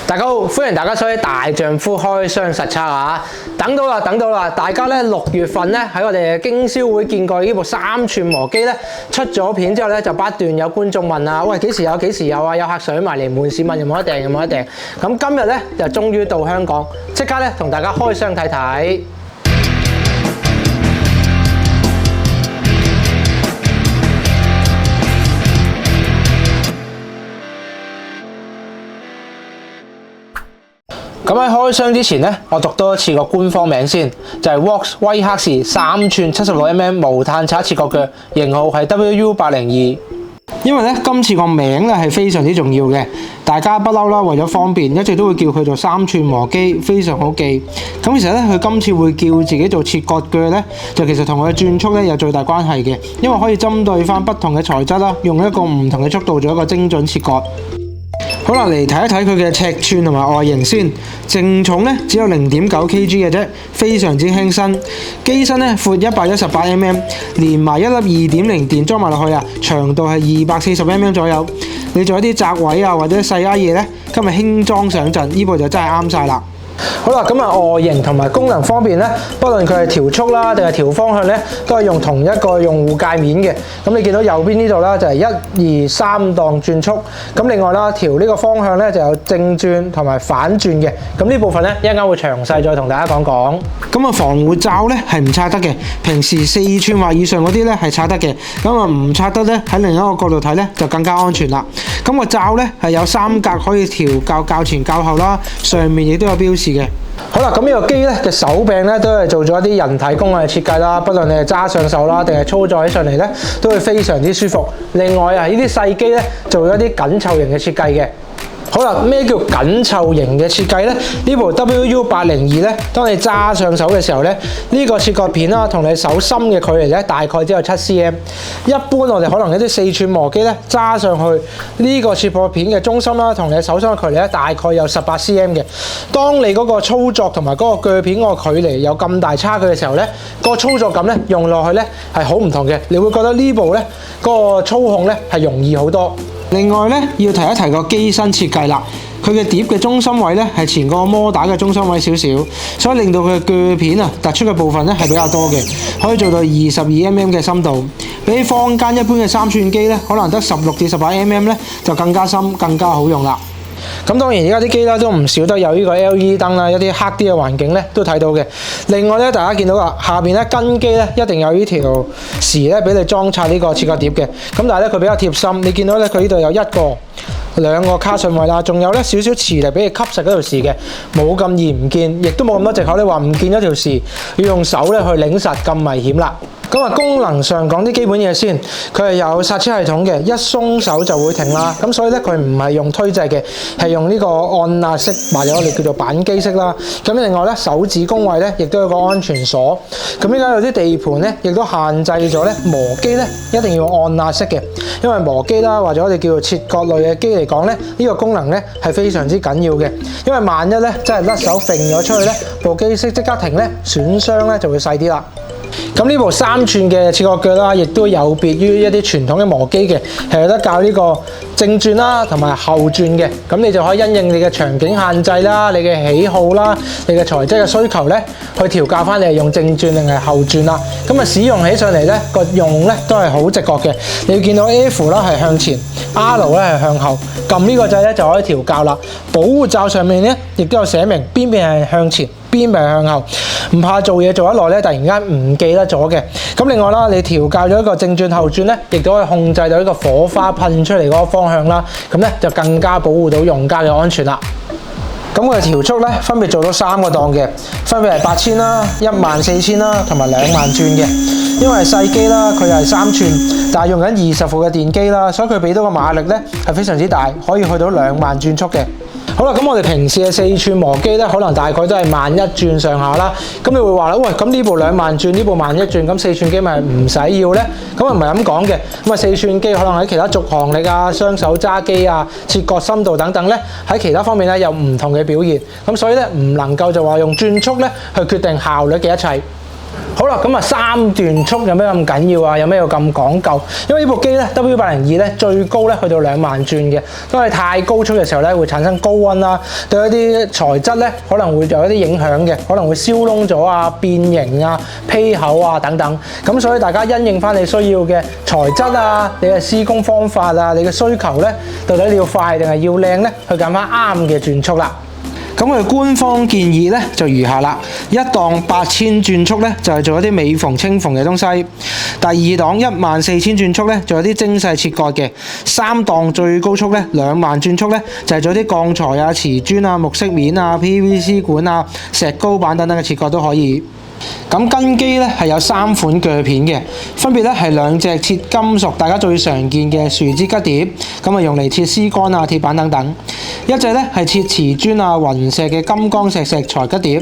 大家好，歡迎大家收睇大丈夫開箱實測啊！等到啦！大家咧6月份咧喺我哋嘅經銷會見過呢部3寸磨機咧出咗片之後咧，就不斷有觀眾問啊，喂幾時有啊？有客上埋嚟門市問有冇得訂？咁今日咧就終於到香港，即刻咧同大家開箱睇睇。咁喺開箱之前咧，我讀多一次個官方名先，就係 Works 威克士3寸76mm無碳刷切割腳，型號係 WU802。因為咧今次個名咧係非常之重要嘅，大家不嬲啦，為咗方便，一直都會叫佢做3寸磨機，非常好記。咁其實咧，佢今次會叫自己做切割腳咧，就其實同佢嘅轉速咧有最大關係嘅，因為可以針對翻不同嘅材質啦，用一個唔同嘅速度做一個精準切割。好啦，嚟睇一睇佢嘅尺寸同埋外形先。淨重咧只有 0.9kg 嘅啫，非常之輕身。機身咧闊 118mm， 連埋一粒 2.0 電裝埋落去啊，長度係 240mm 左右。你做一啲窄位啊或者細嘢咧，今日輕裝上陣，呢部就真係啱晒啦。好啦，咁外形同埋功能方面咧，不論佢係調速啦定係調方向咧，都係用同一個用戶界面嘅。咁你見到右邊呢度啦，就係1、2、3檔轉速。咁另外啦，調呢個方向咧就有正轉同埋反轉嘅。咁呢部分咧一陣間會詳細再同大家講講。咁防護罩咧係唔拆得嘅，平時4寸或以上嗰啲咧係拆得嘅。咁唔拆得咧，喺另一個角度睇咧就更加安全啦。咁個罩咧係有3格可以調較前較後啦，上面亦都有標示嘅。好啦，咁呢個機咧嘅手柄咧都係做咗一啲人體工藝設計啦，不論你係揸上手啦，定係操作起上嚟咧，都會非常之舒服。另外啊，呢啲細機咧做咗啲緊湊型嘅設計嘅。好啦，咩叫緊湊型嘅設計呢？呢部 WU802咧，當你揸上手嘅時候咧，呢個切割片啦，同你手心嘅距離咧，大概只有7cm。一般我哋可能一啲4寸磨機咧，揸上去呢個切割片嘅中心啦，同你手心嘅距離咧，大概有18cm嘅。當你嗰個操作同埋嗰個鋸片嗰個距離有咁大差距嘅時候咧，個操作感咧用落去咧係好唔同嘅。你會覺得呢部咧嗰個操控咧係容易好多。另外咧，要提一提個機身設計啦。佢嘅碟嘅中心位咧係前個摩打嘅中心位少少，所以令到佢嘅鋸片啊突出嘅部分咧係比較多嘅，可以做到22mm嘅深度。比起坊間一般嘅3寸機咧，可能得16至18mm咧，就更加深、更加好用啦。咁當然而家啲機咧都唔少得有呢個 LED 燈啦，一啲黑啲嘅環境咧都睇到嘅。另外咧，大家見到啊，下邊咧跟機咧一定有呢條匙咧俾你裝插呢個切割碟嘅。咁但係咧佢比較貼心，你見到咧佢呢度有1個、2個卡榫位啦，仲有咧少少磁力俾你吸實嗰條匙嘅，冇咁易唔見，亦都冇咁多藉口你話唔見咗條匙，要用手咧去擰實咁危險啦。咁啊，功能上講啲基本嘢先，佢係有剎車系統嘅，一鬆手就會停啦。咁所以咧，佢唔係用推掣嘅，係用呢個按壓式或者我哋叫做扳機式啦。咁另外咧，手指工位咧亦都有個安全鎖。咁依家有啲地盤咧，亦都限制咗咧磨機咧一定要按壓式嘅，因為磨機啦或者我哋叫做切割類嘅機嚟講咧，呢個功能咧係非常之緊要嘅。因為萬一咧真係甩手揈咗出去咧，部機識即刻停咧，損傷咧就會細啲啦。咁呢部3寸嘅切割腳啦，亦都有別於一啲傳統嘅磨機嘅，係有得教呢個正轉啦，同埋後轉嘅。咁你就可以因應你嘅場景限制啦、你嘅喜好啦、你嘅材質嘅需求咧，去調校翻你係用正轉定係後轉啦。咁啊，使用起上嚟咧，個用咧都係好直覺嘅。你要見到 F 啦係向前 ，R 咧係向後，撳呢個掣咧就可以調校啦。保護罩上面咧，亦都有寫明邊邊係向前，邊邊係向後，唔怕做嘢做得耐咧，突然間唔記得咗嘅。咁另外啦，你調校咗一個正轉後轉咧，亦都可以控制到呢個火花噴出嚟嗰個方向啦。咁咧就更加保護到用家嘅安全啦。咁佢嘅調速咧分別做到3個檔嘅，分別係8000啦、14000啦同埋2萬轉嘅。因為係細機啦，佢係3寸，但係用緊20伏嘅電機啦，所以佢俾到個馬力咧係非常之大，可以去到2萬轉速嘅。好啦，咁我哋平時嘅4寸磨機咧，可能大概都係11000轉上下啦。咁你會話啦，喂，咁呢部2萬轉，呢部11000轉，咁4寸機咪唔使要咧？咁啊唔係咁講嘅。咁啊4寸機可能喺其他續航力啊、雙手揸機啊、切割深度等等咧，喺其他方面咧有唔同嘅表現。咁所以咧唔能夠就話用轉速咧去決定效率嘅一切。好啦，咁啊3段速有咩咁緊要啊？有咩要咁講究？因為呢部機咧 W802咧最高咧去到2萬轉嘅，當你太高速嘅時候咧會產生高溫啦，對一啲材質咧可能會有一啲影響嘅，可能會燒燶咗啊、變形啊、披口啊等等。咁所以大家因應翻你需要嘅材質啊、你嘅施工方法啊、你嘅需求咧，到底你要快定係要靚咧，去揀翻啱嘅轉速啦。咁佢官方建議咧就如下啦，一檔8000轉速咧就係做一啲尾縫清縫嘅東西，第二檔14000轉速咧做一啲精細切割嘅，三檔最高速咧2萬轉速咧就係做啲鋼材啊、瓷磚啊、木飾面啊、PVC 管啊、石膏板等等嘅切割都可以。咁跟機咧係有3款鋸片嘅，分別咧係2隻切金屬，大家最常見嘅樹枝吉碟，咁啊用嚟切絲桿啊、鐵板等等；一隻咧係切瓷磚啊、雲石嘅金剛石材吉碟；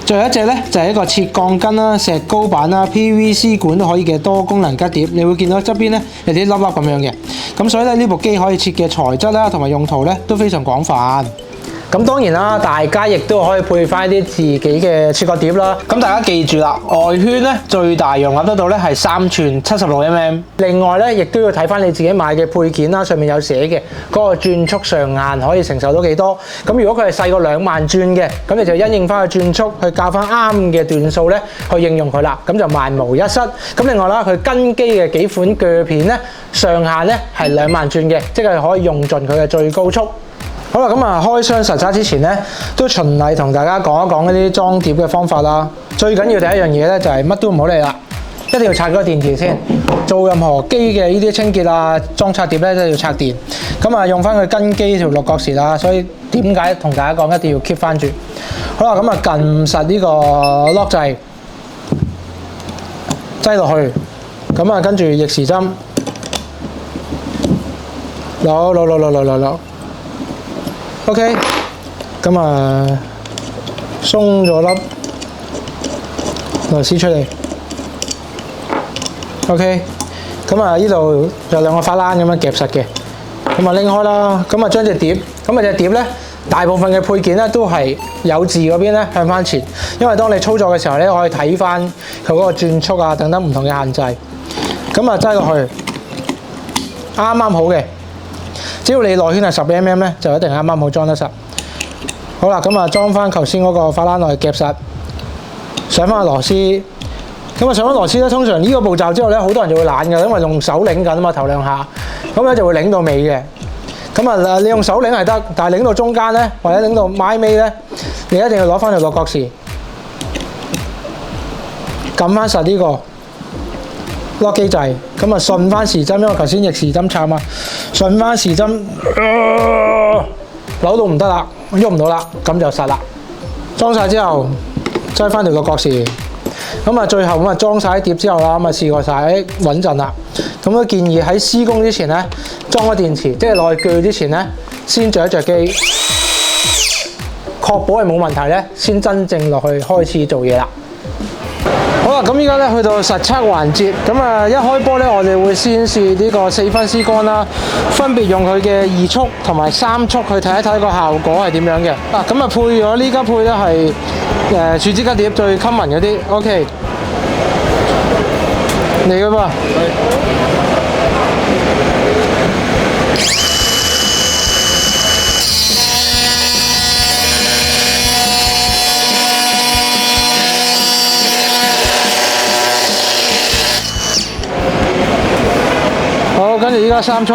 最後一隻咧就係一個切鋼筋啦、石膏板啦、PVC 管都可以嘅多功能吉碟。你會見到側邊咧有啲粒粒咁樣嘅，咁所以咧呢部機可以切嘅材質啦同埋用途咧都非常廣泛。咁當然啦，大家亦都可以配翻啲自己嘅切割碟啦。咁大家記住啦，外圈咧最大容納得到咧係3寸76mm。另外咧，亦都要睇翻你自己買嘅配件啦，上面有寫嘅嗰個轉速上限可以承受到幾多。咁如果佢係細過2萬轉嘅，咁你就因應翻個轉速去校翻啱嘅段數咧，去應用佢啦。咁就萬無一失。咁另外啦，佢跟機嘅幾款鋸片咧，上限咧係2萬轉嘅，即係可以用盡佢嘅最高速。好啦，咁啊開箱實測之前咧，都循例同大家講一講一啲裝碟嘅方法啦。最緊要第一樣嘢咧就係乜都唔好理啦，一定要拆嗰個電池先。做任何機嘅呢啲清潔啊、裝拆碟咧都要拆電。咁啊用翻佢跟機條六角匙啦，所以點解同大家講一定要 keep 翻住。好啦，咁啊撳實呢個 lock 掣，擠落去，咁啊跟住逆時針，扭。OK， 咁啊鬆咗粒螺絲出嚟。OK， 咁啊呢度有2個花欄咁樣夾實嘅，咁啊拎開啦。咁啊將隻碟，咁啊隻碟咧大部分嘅配件咧都係有字嗰邊咧向翻前，因為當你操作嘅時候咧可以睇翻佢嗰個轉速啊等等唔同嘅限制。咁啊擠落去，啱啱好嘅。只要你內圈係10mm咧，就一定啱啱好裝得實。好啦，咁啊裝翻頭先嗰個花欄落去夾實，上翻個螺絲。咁啊上翻螺絲咧，通常呢個步驟之後咧，好多人就會懶嘅，因為用手擰緊啊嘛，頭2下，咁咧就會擰到尾嘅。咁啊你用手擰係得，但係擰到中間咧，或者擰到尾咧，你一定要攞翻條六角匙，撳翻實呢個lock 機掣，咁啊順翻時針，因為頭先逆時針插嘛，順翻時針，扭到唔得啦，喐唔到啦，咁就實啦。裝晒之後，擠翻條六角匙，咁啊最後咁啊裝晒啲碟之後啦，咁啊試過晒，穩陣啦。咁都建議喺施工之前咧，裝個電池，即係落去鋸之前咧，先着一着機，確保係冇問題咧，先真正落去開始做嘢啦。好啦，咁依家咧去到實測環節，咁啊一開波咧，我哋會先試呢個4分絲桿啦，分別用佢嘅2速同埋3速去睇一睇個效果係點樣嘅。咁啊配咗呢家配咧係樹枝吉碟最 common 嗰啲 ，OK 嚟噶噃。好，跟住依家3速。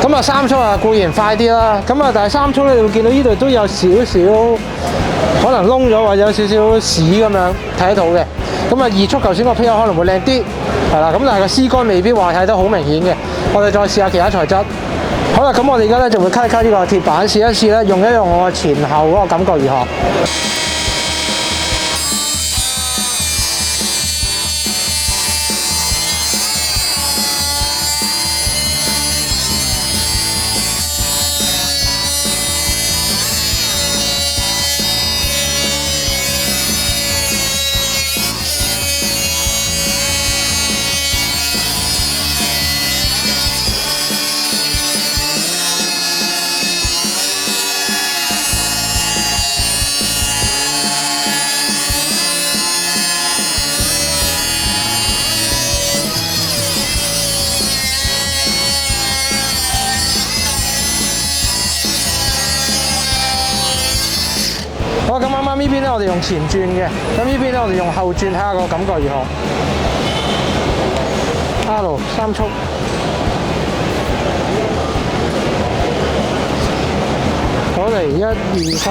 咁啊3速啊固然快啲啦，咁啊但係3速咧，你會見到呢度都有少少可能窿咗或者有少少屎咁樣睇得到嘅。咁啊2速頭先個 P.O 可能會靚啲，係啦，咁但係個絲桿未必話睇得好明顯嘅。我哋再試下其他材質。好啦，咁我哋而家咧就會揩一揩呢個鐵板，試一試咧，用一用我前後嗰個感覺如何。好，咁啱啱呢邊咧，我哋用前轉嘅，咁呢邊咧，我哋用後轉，睇下個感覺如何。R 3速。好嚟，1、2、3。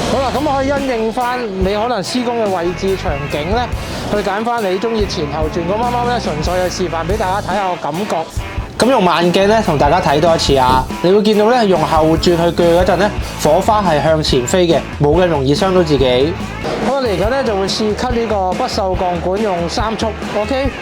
好啦，咁我可以因應翻你可能施工嘅位置、場景咧，去揀翻你中意前後轉。咁啱啱咧純粹係示範俾大家睇下個感覺。咁用慢鏡咧，同大家睇多一次啊！你會見到咧，用後轉去鋸嗰陣咧，火花係向前飛嘅，冇咁容易傷到自己。咁我嚟緊咧就會試 cut 呢個不鏽鋼管，用3速 ，OK？OK，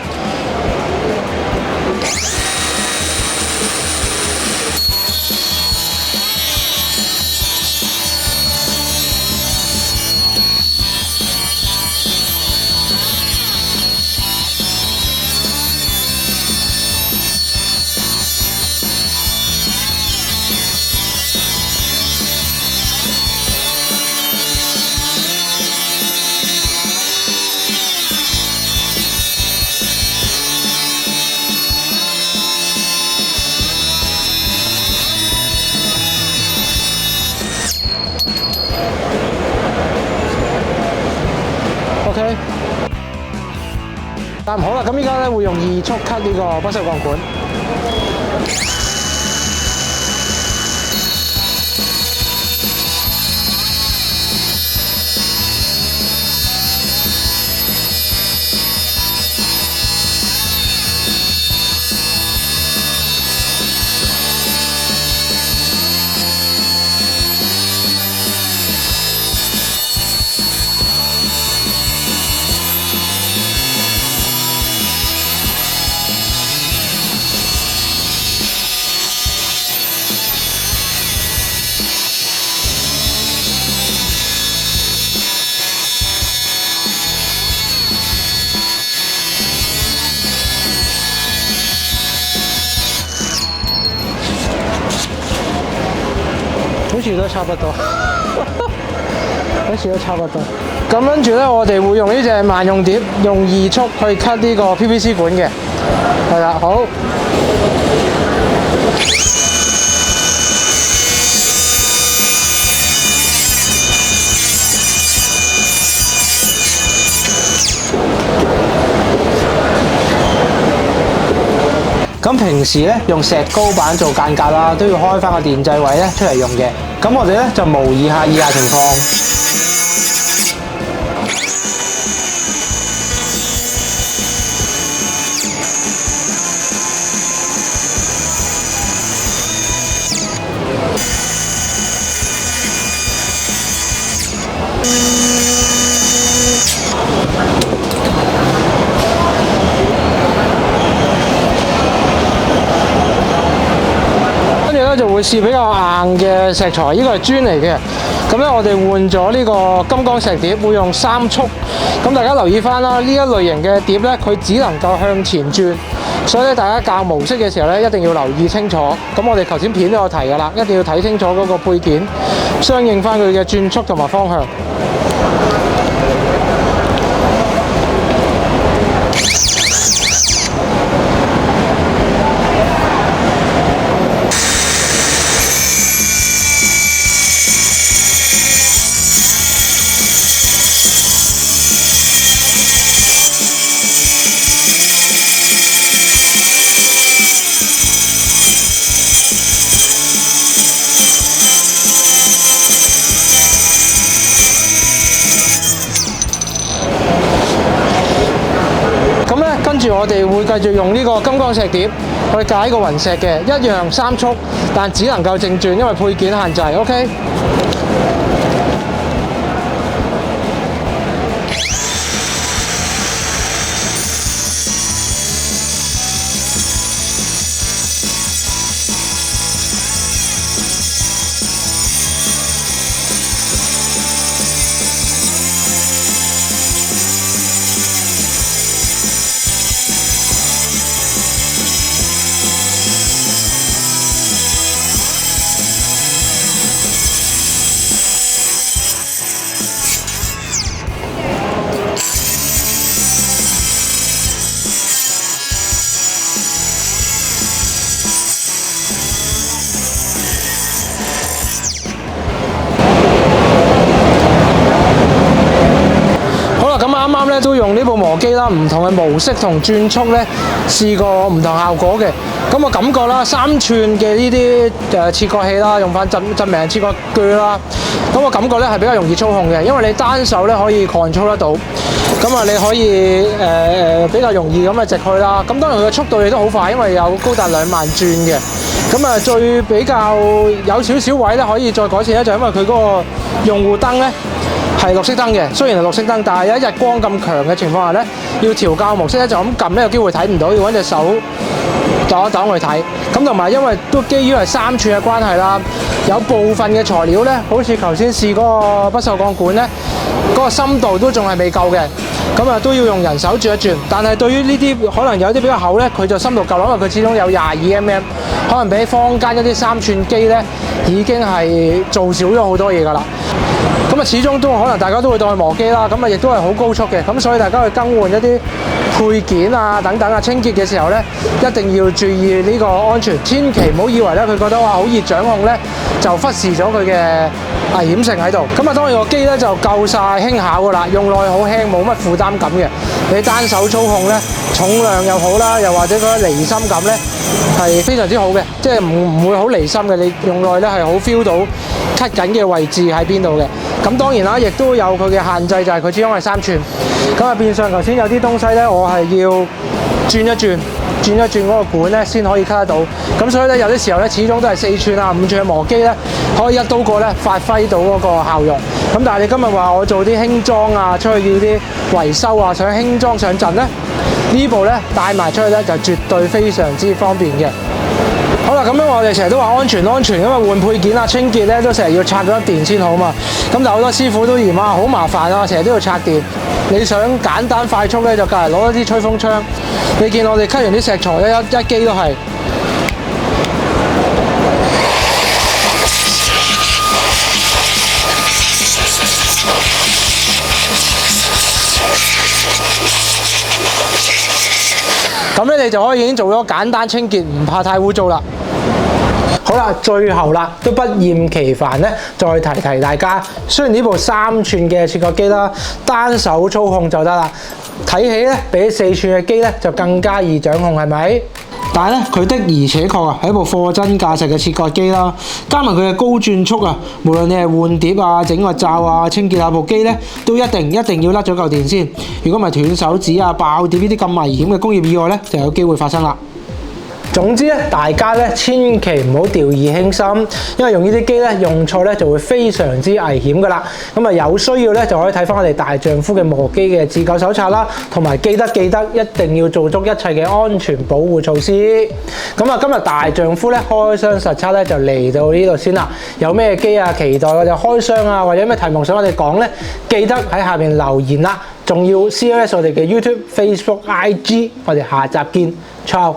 但好啦，咁依家咧會用2速 cut 呢個不鏽鋼管。好似都差不多，好似都差不多。咁跟住咧，我哋會用呢隻萬用碟，用2速去 cut 呢個 PVC 管嘅，係啦，好。咁平時咧用石膏板做間隔啦，都要開翻個電掣位咧出嚟用嘅。咁我哋咧就模擬下以下情況。就會試比較硬嘅石材，呢個係磚嚟嘅。咁咧，我哋換咗呢個金剛石碟，會用3速。咁大家留意翻啦，呢一類型嘅碟咧，佢只能夠向前轉，所以咧大家校模式嘅時候咧，一定要留意清楚。咁我哋頭先片都有提㗎啦，一定要睇清楚嗰個配件，相應翻佢嘅轉速同埋方向。跟住我哋會繼續用呢個金剛石碟去解個雲石嘅，一樣3速，但只能夠正轉，因為配件限制。OK。咧都用呢部磨機啦，唔同嘅模式同轉速咧試過唔同效果嘅。咁我感覺啦，3寸嘅呢啲切割器啦，用翻真名切割鋸啦，咁我感覺咧係比較容易操控嘅，因為你單手咧可以 control 得到。咁啊，你可以比較容易咁啊直去啦。咁當然佢嘅速度亦都好快，因為有高達2萬轉嘅。咁啊，最比較有少少位咧可以再改善咧，就因為佢嗰個用戶燈咧係綠色燈嘅。雖然係綠色燈，但係有日光咁強嘅情況下咧，要調校模式咧就咁撳咧有機會睇唔到，要揾隻手擋一擋去睇。咁同埋因為都基於係3寸嘅關係啦，有部分嘅材料咧，好似頭先試嗰個不鏽鋼管咧，嗰個深度都仲係未夠嘅。咁啊都要用人手轉一轉，但係對於呢啲可能有啲比較厚咧，佢就深度夠啦，因為佢始終有22mm，可能比坊間一啲3寸機咧已經係做少咗好多嘢㗎啦。咁啊始終都可能大家都會當佢磨機啦，咁啊亦都係好高速嘅，咁所以大家去更換一啲配件啊等等啊清潔嘅時候咧，一定要注意呢個安全，千祈唔好以為咧佢覺得哇好易掌控咧，就忽視咗佢嘅危險性喺度。咁啊當然個機咧就夠晒輕巧㗎啦，用落去好輕，冇乜負擔感嘅。你單手操控咧，重量又好啦，又或者嗰個離心感咧係非常之好嘅，即係唔會好離心嘅。你用落去咧係好 feel 到 cut 緊嘅位置喺邊度嘅。咁當然啦，亦都有佢嘅限制，就係佢始終係3寸。咁啊變相頭先有啲東西咧，我係要轉一轉嗰個管咧，先可以 cut 得到。咁所以咧有啲時候咧，始終都係4寸啊、5寸嘅磨機咧，可以一刀過咧發揮到嗰個效用。咁但係你今日話我做啲輕裝啊，出去要啲維修啊，想輕裝上陣咧，呢部咧帶埋出去咧就絕對非常之方便嘅。好啦，咁樣我哋成日都話安全，因為換配件啊、清潔咧都成日要拆咗電先好嘛。咁但係好多師傅都嫌啊好麻煩啊，成日都要拆電。你想簡單快速咧，就隔離攞一啲吹風槍。你見我哋 cut 完啲石材咧，一機都係。咁咧你就可以已經做咗簡單清潔，唔怕太污糟啦。好啦，最後啦，都不厭其煩咧，再提大家。雖然呢部3寸嘅切割機啦，單手操控就得啦，睇起咧比4寸嘅機咧就更加易掌控，係咪？但係咧，佢的而且確啊係一部貨真價實嘅切割機啦，加埋佢嘅高轉速啊，無論你係換碟啊、整個罩啊、清潔下部機咧，都一定要甩咗嚿電先。如果唔係斷手指啊、爆碟呢啲咁危險嘅工業意外咧，就有機會發生啦。總之咧，大家咧千祈唔好掉以輕心，因為用呢啲機咧用錯咧就會非常之危險噶啦。咁啊有需要咧就可以睇翻我哋大丈夫嘅磨機嘅自救手冊啦，同埋記得一定要做足一切嘅安全保護措施。咁啊今日大丈夫咧開箱實測咧就嚟到呢度先啦。有咩機啊期待我哋開箱啊，或者咩題目想我哋講咧，記得喺下面留言啦。仲要 CLS 我哋嘅 YouTube、Facebook、IG， 我哋下集見 ，ciao。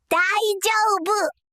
大丈夫。